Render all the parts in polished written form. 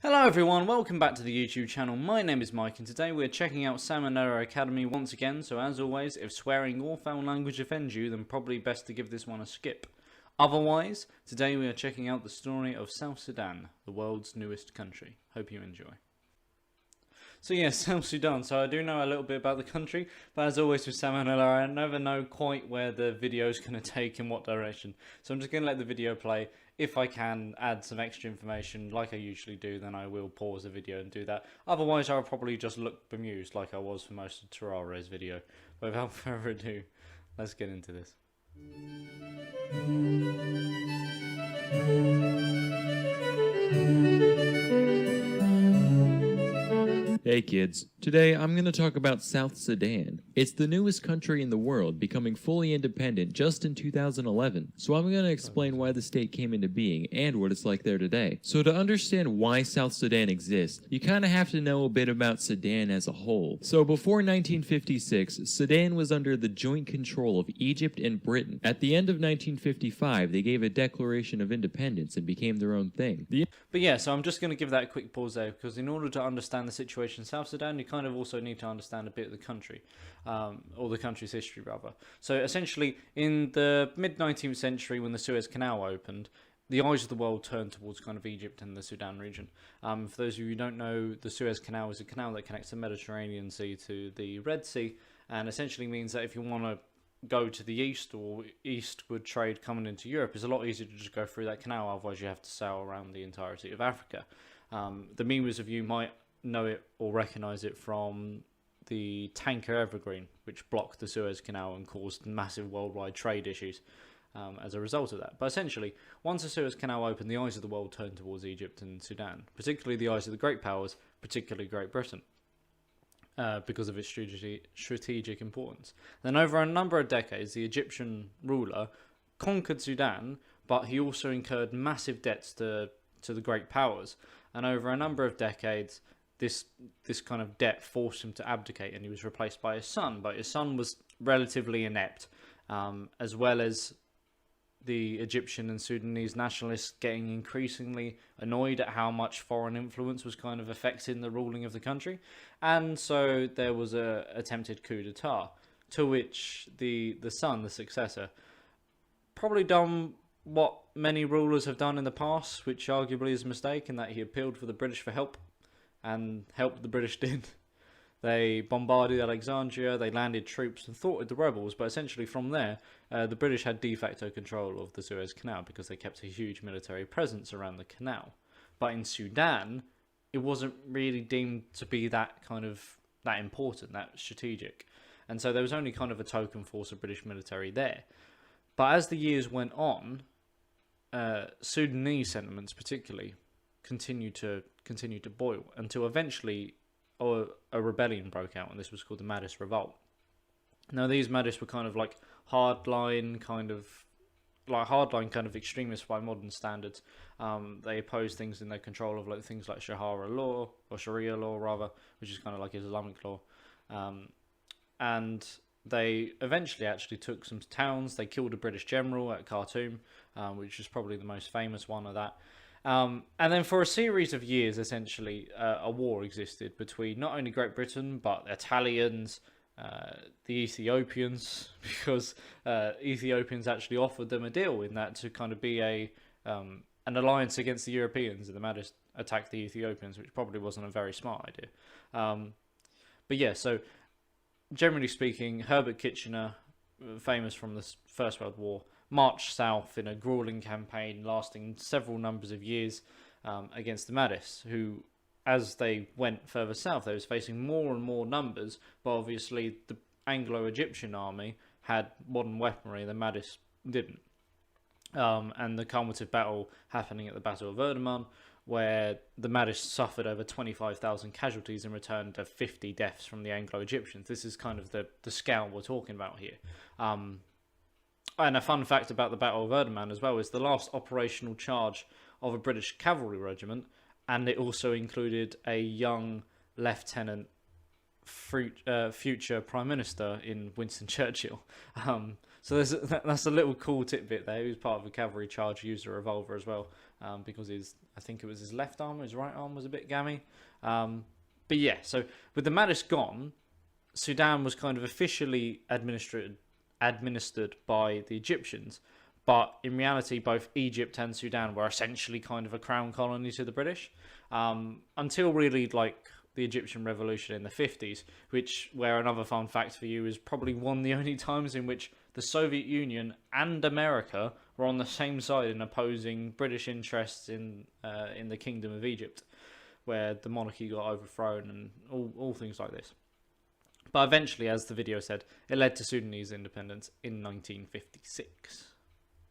Hello everyone, welcome back to the YouTube channel. My name is Mike and today we're checking out Salmonella Academy once again, so as always, if swearing or foul language offends you, then probably best to give this one a skip. Otherwise, today we are checking out the story of South Sudan, the world's newest country. Hope you enjoy. So yeah, South Sudan. So I do know a little bit about the country, but as always with Salmonella, I never know quite where the video is going to take in what direction. So I'm just going to let the video play. If I can add some extra information like I usually do, then I will pause the video and do that. Otherwise, I'll probably just look bemused like I was for most of Tutor's video. But without further ado, let's get into this. Hey kids, today I'm going to talk about South Sudan. It's the newest country in the world, becoming fully independent just in 2011, so I'm going to explain why the state came into being and what it's like there today. So to understand why South Sudan exists, you kind of have to know a bit about Sudan as a whole. So before 1956, Sudan was under the joint control of Egypt and Britain. At the end of 1955, they gave a declaration of independence and became their own thing. But yeah, so I'm just going to give that a quick pause there, because in order to understand the situation in South Sudan, you kind of also need to understand a bit of the country, or the country's history rather. So essentially, in the mid-19th century, when the Suez Canal opened, the eyes of the world turned towards kind of Egypt and the Sudan region. For those of you who don't know, the Suez Canal is a canal that connects the Mediterranean Sea to the Red Sea, and essentially means that if you want to go to the east or eastward trade coming into Europe, it's a lot easier to just go through that canal, otherwise you have to sail around the entirety of Africa. The memers of you might know it or recognise it from the tanker Evergreen, which blocked the Suez Canal and caused massive worldwide trade issues as a result of that. But essentially, once the Suez Canal opened, the eyes of the world turned towards Egypt and Sudan, particularly the eyes of the great powers, particularly Great Britain, because of its strategic importance. Then over a number of decades, the Egyptian ruler conquered Sudan, but he also incurred massive debts to the great powers. And over a number of decades, this kind of debt forced him to abdicate, and he was replaced by his son. But his son was relatively inept, as well as the Egyptian and Sudanese nationalists getting increasingly annoyed at how much foreign influence was kind of affecting the ruling of the country. And so there was a attempted coup d'etat, to which the son, the successor, probably done what many rulers have done in the past, which arguably is a mistake, in that he appealed for the British for help, and help the British did. They bombarded Alexandria, they landed troops and thwarted the rebels, but essentially from there, the British had de facto control of the Suez Canal because they kept a huge military presence around the canal. But in Sudan, it wasn't really deemed to be that important, that strategic. And so there was only kind of a token force of British military there. But as the years went on, Sudanese sentiments particularly continued to boil until eventually a rebellion broke out, and this was called the Mahdist Revolt. Now these Mahdists were kind of like hardline kind of extremists by modern standards. They opposed things in their control of things like Sharia law rather, which is kind of like Islamic law. And they eventually actually took some towns. They killed a British general at Khartoum, which is probably the most famous one of that. And then for a series of years, essentially, a war existed between not only Great Britain, but the Italians, the Ethiopians, because Ethiopians actually offered them a deal in that to kind of be an alliance against the Europeans, and the Mahdists attacked the Ethiopians, which probably wasn't a very smart idea. But yeah, so generally speaking, Herbert Kitchener, famous from the First World War, marched south in a grueling campaign lasting several numbers of years against the Mahdists, who, as they went further south, they was facing more and more numbers, but obviously the Anglo-Egyptian army had modern weaponry, the Mahdists didn't. And the culminative battle happening at the Battle of Erdeman, where the Mahdists suffered over 25,000 casualties in return to 50 deaths from the Anglo-Egyptians. This is kind of the scale we're talking about here. And a fun fact about the Battle of Erdeman as well is the last operational charge of a British cavalry regiment, and it also included a young lieutenant, future Prime Minister in Winston Churchill. So that's a little cool tidbit there. He was part of a cavalry charge, used a revolver as well, because his I think it was his left arm, his right arm was a bit gammy. But yeah, so with the Mahdists gone, Sudan was kind of officially administered by the Egyptians, but in reality, both Egypt and Sudan were essentially kind of a crown colony to the British, until really like the Egyptian Revolution in the 50s, where another fun fact for you is probably one of the only times in which the Soviet Union and America were on the same side in opposing British interests in the Kingdom of Egypt, where the monarchy got overthrown and all things like this. But eventually, as the video said, it led to Sudanese independence in 1956.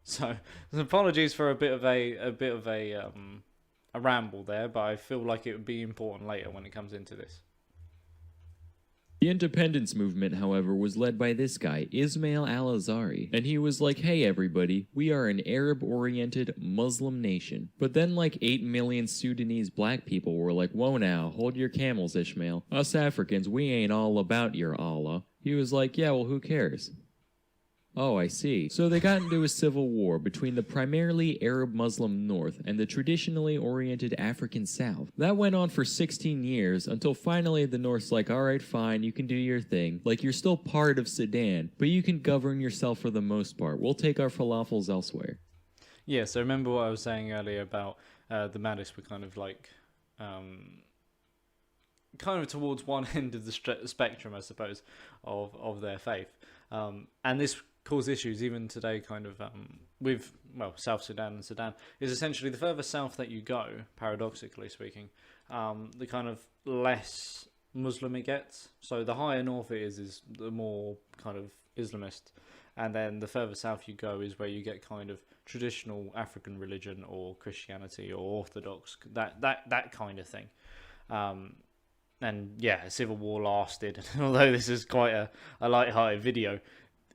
So, apologies for a bit of a ramble there, but I feel like it would be important later when it comes into this. The independence movement, however, was led by this guy, Ismail al-Azhari, and he was like, hey everybody, we are an Arab-oriented Muslim nation. But then like 8 million Sudanese black people were like, whoa now, hold your camels, Ishmael. Us Africans, we ain't all about your Allah. He was like, yeah, well, who cares? Oh, I see. So they got into a civil war between the primarily Arab-Muslim North and the traditionally oriented African South. That went on for 16 years until finally the North's like, alright, fine, you can do your thing. Like, you're still part of Sudan, but you can govern yourself for the most part. We'll take our falafels elsewhere. Yeah, so remember what I was saying earlier about the Mahdists were kind of like... kind of towards one end of the spectrum, I suppose, of their faith. And this caused issues even today, kind of, with, well, South Sudan and Sudan, is essentially the further south that you go, paradoxically speaking, the kind of less Muslim it gets. So the higher north it is the more kind of Islamist. And then the further south you go is where you get kind of traditional African religion or Christianity or Orthodox, that kind of thing. And yeah, a civil war lasted. Although this is quite a light-hearted video,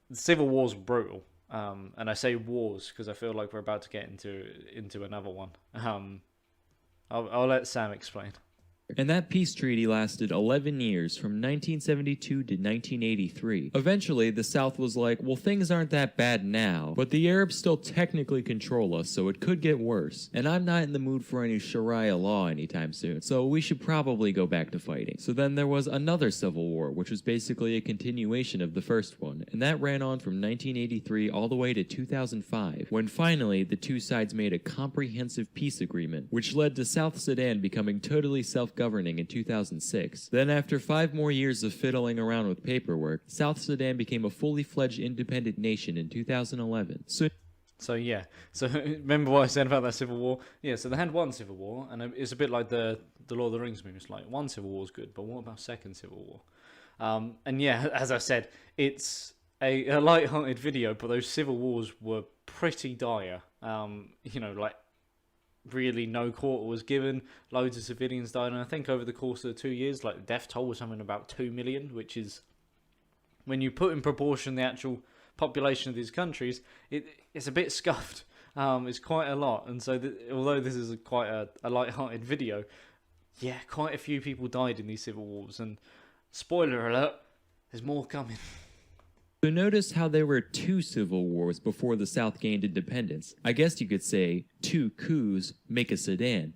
the civil wars were brutal. And I say wars because I feel like we're about to get into another one. I'll let Sam explain. And that peace treaty lasted 11 years, from 1972 to 1983. Eventually, the South was like, well, things aren't that bad now, but the Arabs still technically control us, so it could get worse. And I'm not in the mood for any Sharia law anytime soon, so we should probably go back to fighting. So then there was another civil war, which was basically a continuation of the first one, and that ran on from 1983 all the way to 2005, when finally the two sides made a comprehensive peace agreement, which led to South Sudan becoming totally self-governing in 2006. Then after 5 more years of fiddling around with paperwork, South Sudan became a fully fledged independent nation in 2011. So yeah, so remember what I said about that civil war? Yeah, so they had one civil war, and it's a bit like the Lord of the Rings movie. It's like, one civil war is good, but what about second civil war? And yeah, as I said, it's a light-hearted video, but those civil wars were pretty dire. You know, like, really no quarter was given, loads of civilians died, and I think over the course of the 2 years, like, the death toll was something about 2 million, which is, when you put in proportion the actual population of these countries, it's a bit scuffed. It's quite a lot, and so although this is quite a light-hearted video, yeah, quite a few people died in these civil wars, and spoiler alert, there's more coming. So notice how there were 2 civil wars before the South gained independence. I guess you could say 2 coups make a Sudan.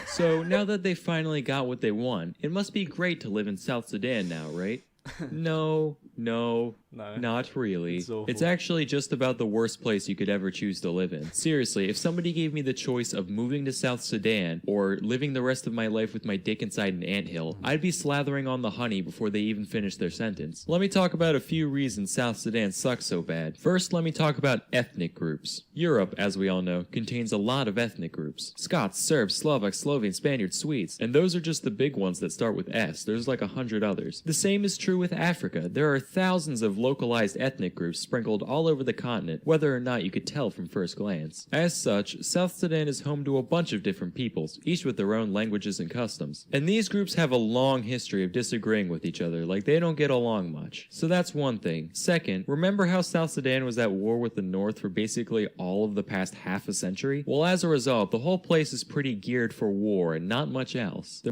So now that they finally got what they want, it must be great to live in South Sudan now, right? No, not really. It's actually just about the worst place you could ever choose to live in. Seriously, if somebody gave me the choice of moving to South Sudan or living the rest of my life with my dick inside an anthill, I'd be slathering on the honey before they even finish their sentence. Let me talk about a few reasons South Sudan sucks so bad. First, let me talk about ethnic groups. Europe, as we all know, contains a lot of ethnic groups. Scots, Serbs, Slovaks, Slovenes, Spaniards, Swedes. And those are just the big ones that start with S. There's like 100 others. The same is true with Africa. There are thousands of localized ethnic groups sprinkled all over the continent, whether or not you could tell from first glance. As such, South Sudan is home to a bunch of different peoples, each with their own languages and customs. And these groups have a long history of disagreeing with each other, like they don't get along much. So that's one thing. Second, remember how South Sudan was at war with the North for basically all of the past half a century? Well, as a result, the whole place is pretty geared for war and not much else.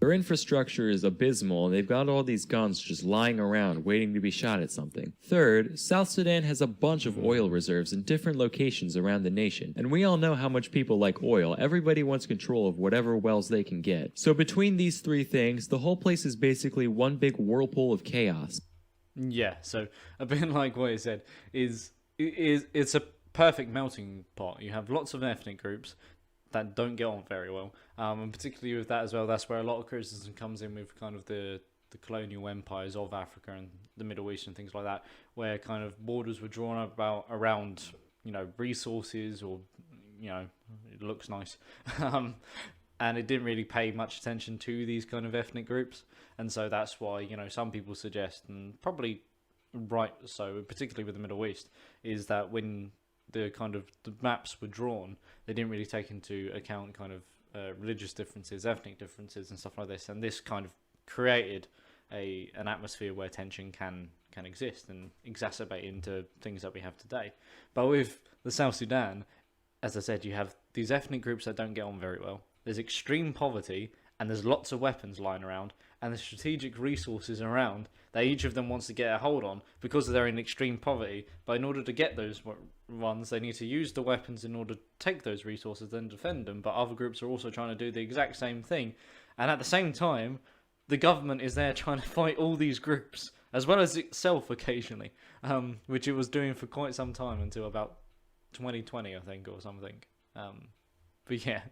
Their infrastructure is abysmal and they've got all these guns just lying around waiting to be shot at something. Third, South Sudan has a bunch of oil reserves in different locations around the nation, and we all know how much people like oil. Everybody wants control of whatever wells they can get. So between these three things, the whole place is basically one big whirlpool of chaos. Yeah, so a bit like what he said it's a perfect melting pot. You have lots of ethnic groups that don't get on very well, and particularly with that as well, that's where a lot of criticism comes in with kind of the colonial empires of Africa and the Middle East and things like that, where kind of borders were drawn up around, you know, resources, or, you know, it looks nice, and it didn't really pay much attention to these kind of ethnic groups, and so that's why, you know, some people suggest, and probably right so, particularly with the Middle East, is that when the maps were drawn, they didn't really take into account kind of religious differences, ethnic differences, and stuff like this, and this kind of created an atmosphere where tension can exist and exacerbate into things that we have today. But with the South Sudan, as I said, you have these ethnic groups that don't get on very well. There's extreme poverty, and there's lots of weapons lying around, and the strategic resources around that each of them wants to get a hold on because they're in extreme poverty. But in order to get those ones, they need to use the weapons in order to take those resources and defend them. But other groups are also trying to do the exact same thing. And at the same time, the government is there trying to fight all these groups, as well as itself occasionally, which it was doing for quite some time until about 2020, I think, or something. But yeah.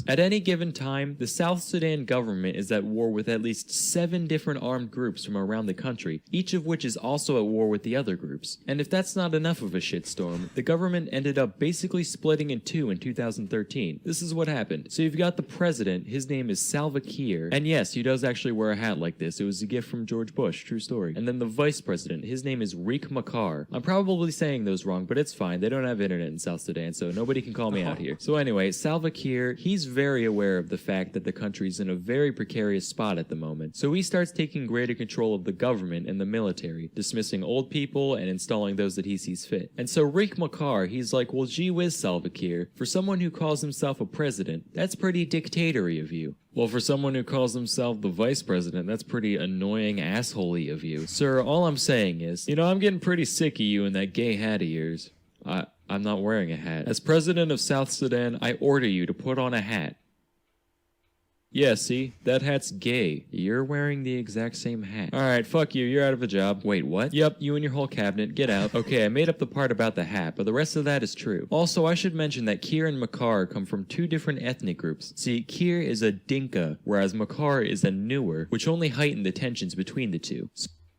At any given time, the South Sudan government is at war with at least 7 different armed groups from around the country, each of which is also at war with the other groups. And if that's not enough of a shitstorm, the government ended up basically splitting in two in 2013. This is what happened. So you've got the president, his name is Salva Kiir, and yes, he does actually wear a hat like this. It was a gift from George Bush, true story. And then the vice president, his name is Riek Machar. I'm probably saying those wrong, but it's fine. They don't have internet in South Sudan, so nobody can call me out here. So anyway, Salva Kiir, he's very aware of the fact that the country's in a very precarious spot at the moment. So he starts taking greater control of the government and the military, dismissing old people and installing those that he sees fit. And so Riek Machar, he's like, well, gee whiz, Salva Kiir, for someone who calls himself a president, that's pretty dictatory of you. Well, for someone who calls himself the vice president, that's pretty annoying assholey of you. Sir, all I'm saying is, you know, I'm getting pretty sick of you and that gay hat of yours. I'm not wearing a hat. As president of South Sudan, I order you to put on a hat. Yeah, see? That hat's gay. You're wearing the exact same hat. Alright, fuck you, you're out of a job. Wait, what? Yep, you and your whole cabinet, get out. Okay, I made up the part about the hat, but the rest of that is true. Also, I should mention that Kiir and Machar come from 2 different ethnic groups. See, Kiir is a Dinka, whereas Machar is a Nuer, which only heightened the tensions between the two.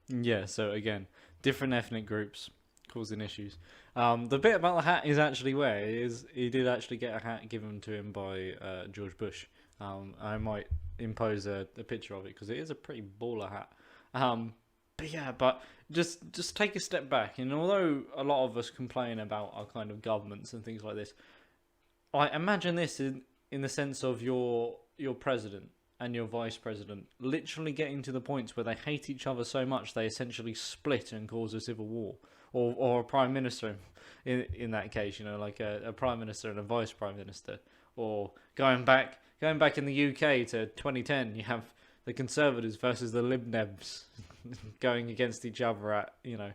Yeah, so again, different ethnic groups causing issues. The bit about the hat is actually where he did actually get a hat given to him by George Bush. I might impose a picture of it because it is a pretty baller hat. But yeah, but just take a step back. And although a lot of us complain about our kind of governments and things like this, I imagine this in the sense of your president and your vice president literally getting to the points where they hate each other so much they essentially split and cause a civil war, or a prime minister in that case, you know, like a prime minister and a vice prime minister, or going back in the UK to 2010, you have the Conservatives versus the Lib Nebs going against each other at, you know,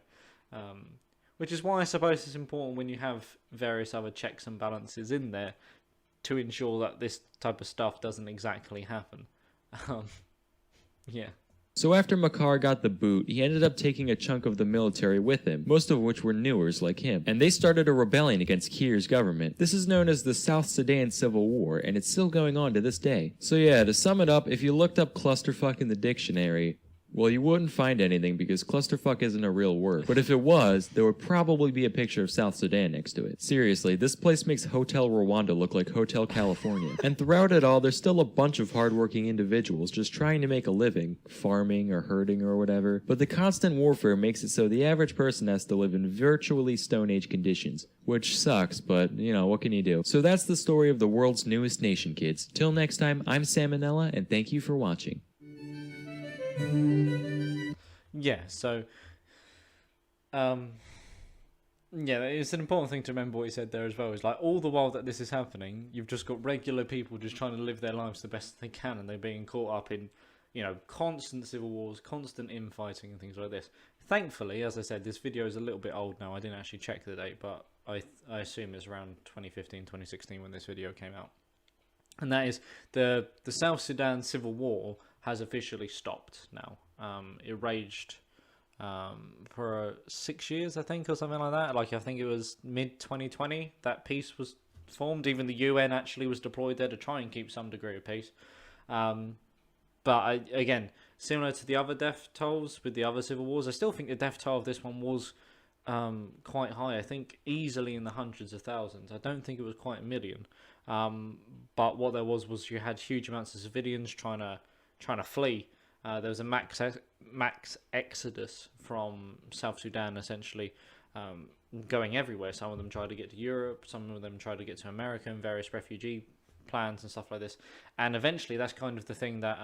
which is why I suppose it's important when you have various other checks and balances in there to ensure that this type of stuff doesn't exactly happen. Yeah. So after Machar got the boot, he ended up taking a chunk of the military with him, most of which were Newers like him, and they started a rebellion against Kiir's government. This is known as the South Sudan Civil War, and it's still going on to this day. So yeah, to sum it up, if you looked up clusterfuck in the dictionary, well, you wouldn't find anything because clusterfuck isn't a real word. But if it was, there would probably be a picture of South Sudan next to it. Seriously, this place makes Hotel Rwanda look like Hotel California. And throughout it all, there's still a bunch of hardworking individuals just trying to make a living, farming or herding or whatever. But the constant warfare makes it so the average person has to live in virtually Stone Age conditions. Which sucks, but, you know, what can you do? So that's the story of the world's newest nation, kids. Till next time, I'm Salmonella, and thank you for watching. Yeah, so Yeah, it's an important thing to remember what he said there as well. Is like all the while that this is happening, you've just got regular people just trying to live their lives the best they can, and they're being caught up in, constant civil wars, constant infighting, and things like this. Thankfully, as I said, this video is a little bit old now. I didn't actually check the date, but I assume it's around 2015, 2016 when this video came out. And that is the South Sudan civil war has officially stopped now. It raged for 6 years, I think, or something like that. Like, I think it was mid 2020 that peace was formed. Even the UN actually was deployed there to try and keep some degree of peace. But again, similar to the other death tolls with the other civil wars, I still think the death toll of this one was quite high. I think easily in the hundreds of thousands. I don't think it was quite a million. But what there was you had huge amounts of civilians trying to flee. There was a max exodus from South Sudan, essentially, going everywhere. Some of them tried to get to Europe, some of them tried to get to America, and various refugee plans and stuff like this. And eventually, that's kind of the thing that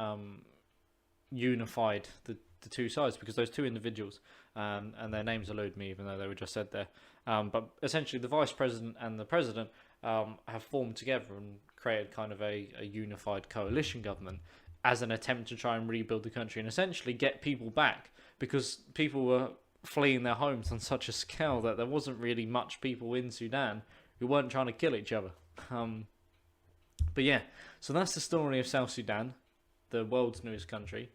unified the two sides, because those two individuals, and their names elude me, even though they were just said there. But essentially, the vice president and the president have formed together and created kind of a unified coalition government, as an attempt to try and rebuild the country and essentially get people back, because people were fleeing their homes on such a scale that there wasn't really much people in Sudan who weren't trying to kill each other. But yeah, so that's the story of South Sudan, the world's newest country.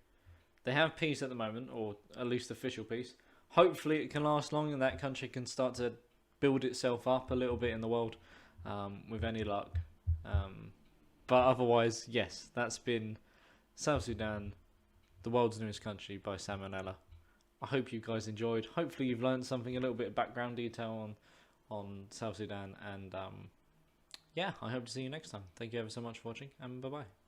They have peace at the moment, or at least official peace. Hopefully it can last long and that country can start to build itself up a little bit in the world, with any luck. But otherwise, yes, that's been South Sudan, the world's newest country, by Sam and Ella. I hope you guys enjoyed. Hopefully you've learned something, a little bit of background detail on South Sudan, and yeah, I hope to see you next time. Thank you ever so much for watching, and bye bye.